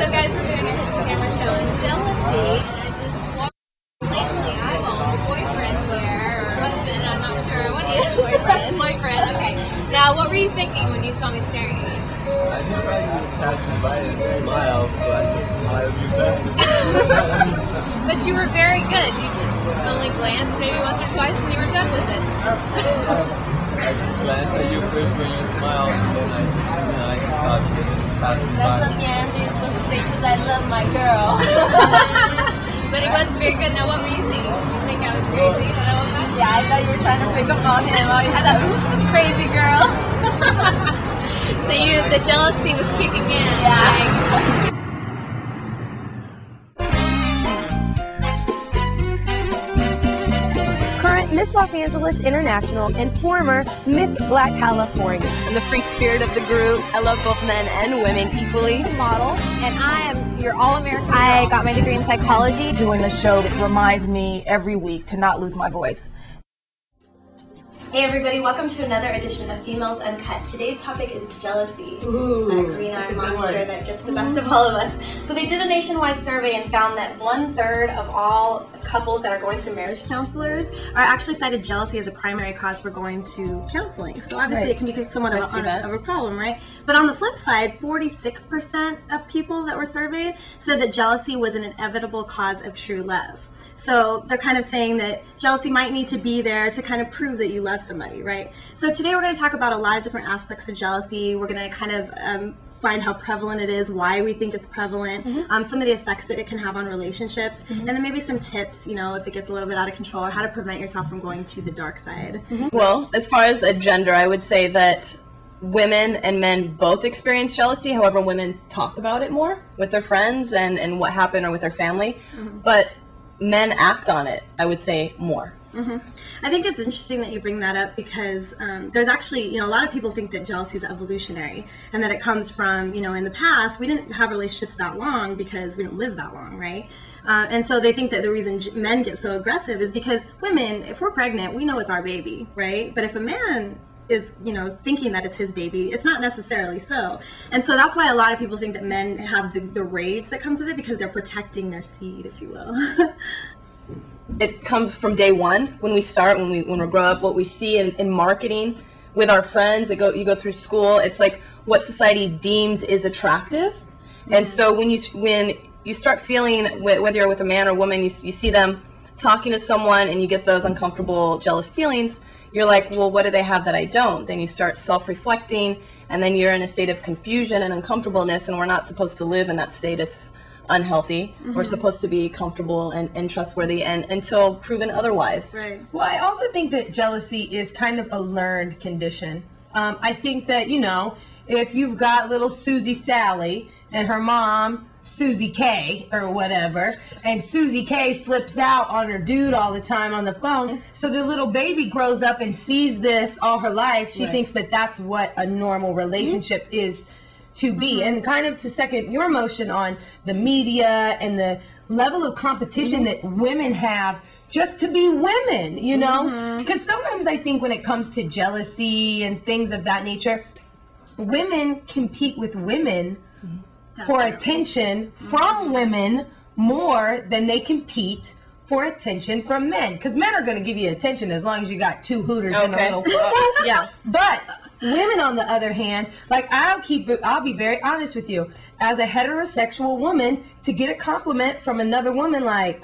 So guys, we're doing a camera show on jealousy, and I just walked lately eyeball your boyfriend there, or husband, I'm not sure what he is. Boyfriend, okay. Now, what were you thinking when you saw me staring at you? I just saw you passing by and smiled, so I just smiled you back. But you were very good. You just only glanced maybe once or twice and you were done with it. I just glanced at you first when you smiled, and then I just thought you were just passing by. That's something Andrew's supposed to say because I love my girl. But he was very good. Now, what were you thinking? Did you think I was crazy? Yeah, I thought you were trying to pick up on him. I thought, who's this crazy girl? So the jealousy was kicking in. Yeah. Like, current Miss Los Angeles International and former Miss Black California. I'm the free spirit of the group. I love both men and women equally. Model, and I am your all-American girl. I got my degree in psychology. Doing the show that reminds me every week to not lose my voice. Hey everybody, welcome to another edition of Females Uncut. Today's topic is jealousy. Ooh, that green-eyed monster that gets the best of all of us. So they did a nationwide survey and found that 1/3 of all couples that are going to marriage counselors are actually cited jealousy as a primary cause for going to counseling. So obviously it can be somewhat of a problem, right? But on the flip side, 46% of people that were surveyed said that jealousy was an inevitable cause of true love. So they're kind of saying that jealousy might need to be there to kind of prove that you love somebody, right? So today we're going to talk about a lot of different aspects of jealousy. We're going to kind of find how prevalent it is, why we think it's prevalent, some of the effects that it can have on relationships, and then maybe some tips, you know, if it gets a little bit out of control, or how to prevent yourself from going to the dark side. Well, as far as a gender, I would say that women and men both experience jealousy. However, women talk about it more with their friends and what happened or with their family. But men act on it, I would say, more. I think it's interesting that you bring that up because there's actually, you know, a lot of people think that jealousy is evolutionary and that it comes from, you know, in the past, we didn't have relationships that long because we didn't live that long, right? And so they think that the reason men get so aggressive is because women, if we're pregnant, we know it's our baby, right? But if a man is, you know, thinking that it's his baby, it's not necessarily so. And so that's why a lot of people think that men have the rage that comes with it because they're protecting their seed, if you will. It comes from day one when we start, when we grow up, what we see in marketing with our friends. You go through school. It's like what society deems is attractive. And so when you start feeling, whether you're with a man or woman, you see them talking to someone and you get those uncomfortable, jealous feelings. You're like, well, what do they have that I don't? Then you start self-reflecting, and then you're in a state of confusion and uncomfortableness, and we're not supposed to live in that state. It's unhealthy. We're supposed to be comfortable and trustworthy and until proven otherwise. Right. Well, I also think that jealousy is kind of a learned condition. I think that, you know, if you've got little Susie Sally and her mom Susie K or whatever, and Susie K flips out on her dude all the time on the phone, so the little baby grows up and sees this all her life. She thinks that that's what a normal relationship is to be. And kind of to second your motion on the media and the level of competition that women have just to be women, you know, because sometimes I think when it comes to jealousy and things of that nature, women compete with women for attention from women more than they compete for attention from men. Because men are going to give you attention as long as you got two hooters and a little yeah. But women, on the other hand, like I'll be very honest with you, as a heterosexual woman, to get a compliment from another woman like,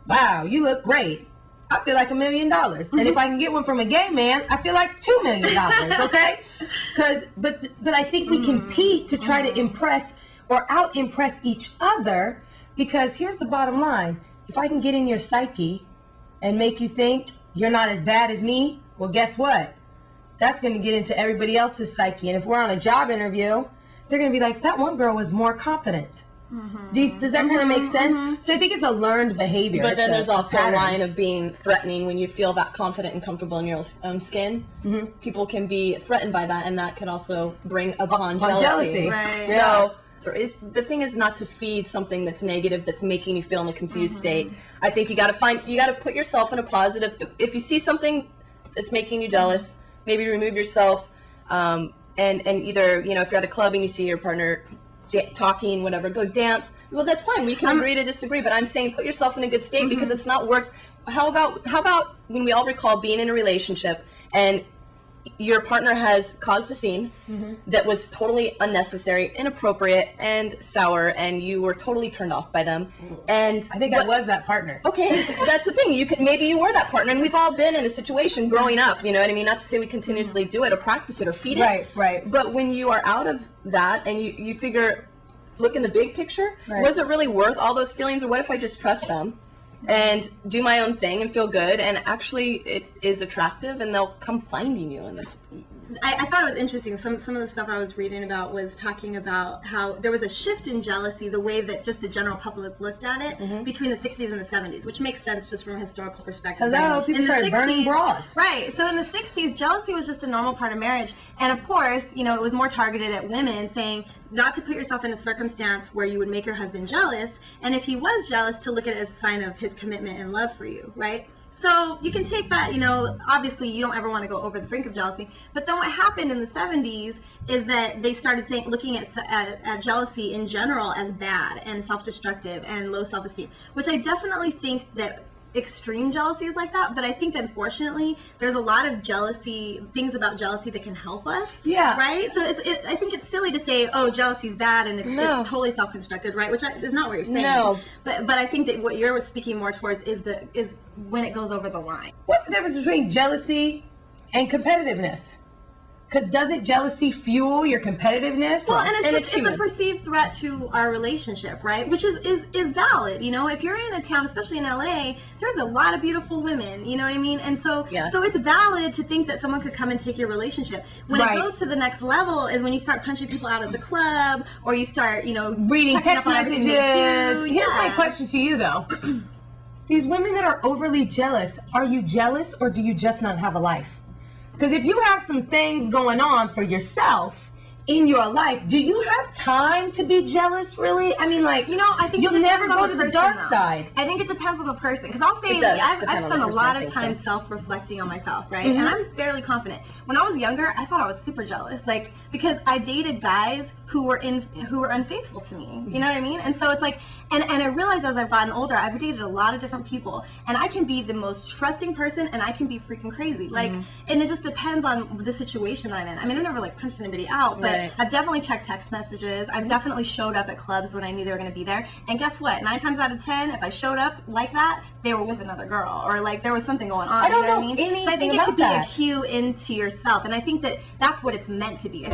wow, you look great, I feel like $1 million. And if I can get one from a gay man, I feel like $2 million. Okay? But I think we compete to try to impress or out-impress each other, because here's the bottom line. If I can get in your psyche and make you think you're not as bad as me, well, guess what? That's going to get into everybody else's psyche. And if we're on a job interview, they're going to be like, that one girl was more confident. Does that kind of make sense? So I think it's a learned behavior. But then there's also a line of being threatening. When you feel that confident and comfortable in your own skin, people can be threatened by that, and that can also bring upon jealousy. Right. So the thing is not to feed something that's negative, that's making you feel in a confused state. I think you got to put yourself in a positive. If you see something that's making you jealous, maybe remove yourself, and either, you know, if you're at a club and you see your partner talking, whatever, go dance. Well, that's fine. We can agree to disagree, but I'm saying put yourself in a good state because it's not worth. How about when we all recall being in a relationship and your partner has caused a scene that was totally unnecessary, inappropriate, and sour, and you were totally turned off by them. And I think I was that partner. Okay, that's the thing. Maybe you were that partner, and we've all been in a situation growing up. You know what I mean? Not to say we continuously do it or practice it or feed it. Right. But when you are out of that and you figure, look in the big picture, was it really worth all those feelings, or what if I just trust them and do my own thing and feel good, and actually it is attractive and they'll come finding you? And I thought it was interesting. Some of the stuff I was reading about was talking about how there was a shift in jealousy, the way that just the general public looked at it between the 60s and the 70s, which makes sense just from a historical perspective. Hello, people started burning bras. Right. So in the 60s, jealousy was just a normal part of marriage. And of course, it was more targeted at women, saying not to put yourself in a circumstance where you would make your husband jealous. And if he was jealous, to look at it as a sign of his commitment and love for you, right? So you can take that, obviously you don't ever want to go over the brink of jealousy. But then what happened in the 70s is that they started looking at jealousy in general as bad and self-destructive and low self-esteem, which I definitely think that extreme jealousy is like that. But I think unfortunately there's a lot of things about jealousy that can help us. Yeah. Right? So I think it's silly to say, oh, jealousy is bad and it's totally self-constructed, right? Which is not what you're saying. No. But I think that what you're speaking more towards is when it goes over the line. What's the difference between jealousy and competitiveness? Because doesn't jealousy fuel your competitiveness? Well, and it's a perceived threat to our relationship, right? Which is valid. If you're in a town, especially in LA, there's a lot of beautiful women. You know what I mean? And so it's valid to think that someone could come and take your relationship. When it goes to the next level is when you start punching people out of the club, or you start, reading text messages. Here's my question to you, though. These women that are overly jealous, are you jealous or do you just not have a life? Because if you have some things going on for yourself in your life, do you have time to be jealous, really? I mean, I think you'll never go to the dark side. I think it depends on the person. Because I'll say, I've spent a lot of time self-reflecting on myself, right? And I'm fairly confident. When I was younger, I thought I was super jealous, because I dated guys who were unfaithful to me. You know what I mean? And so it's and I realized as I've gotten older, I've dated a lot of different people, and I can be the most trusting person, and I can be freaking crazy. And it just depends on the situation I'm in. I mean, I've never punched anybody out, but I've definitely checked text messages. I've definitely showed up at clubs when I knew they were going to be there. And guess what? 9 times out of 10, if I showed up like that, they were with another girl, or there was something going on. I don't know anything anything so I think about it could be a cue into yourself, and I think that's what it's meant to be.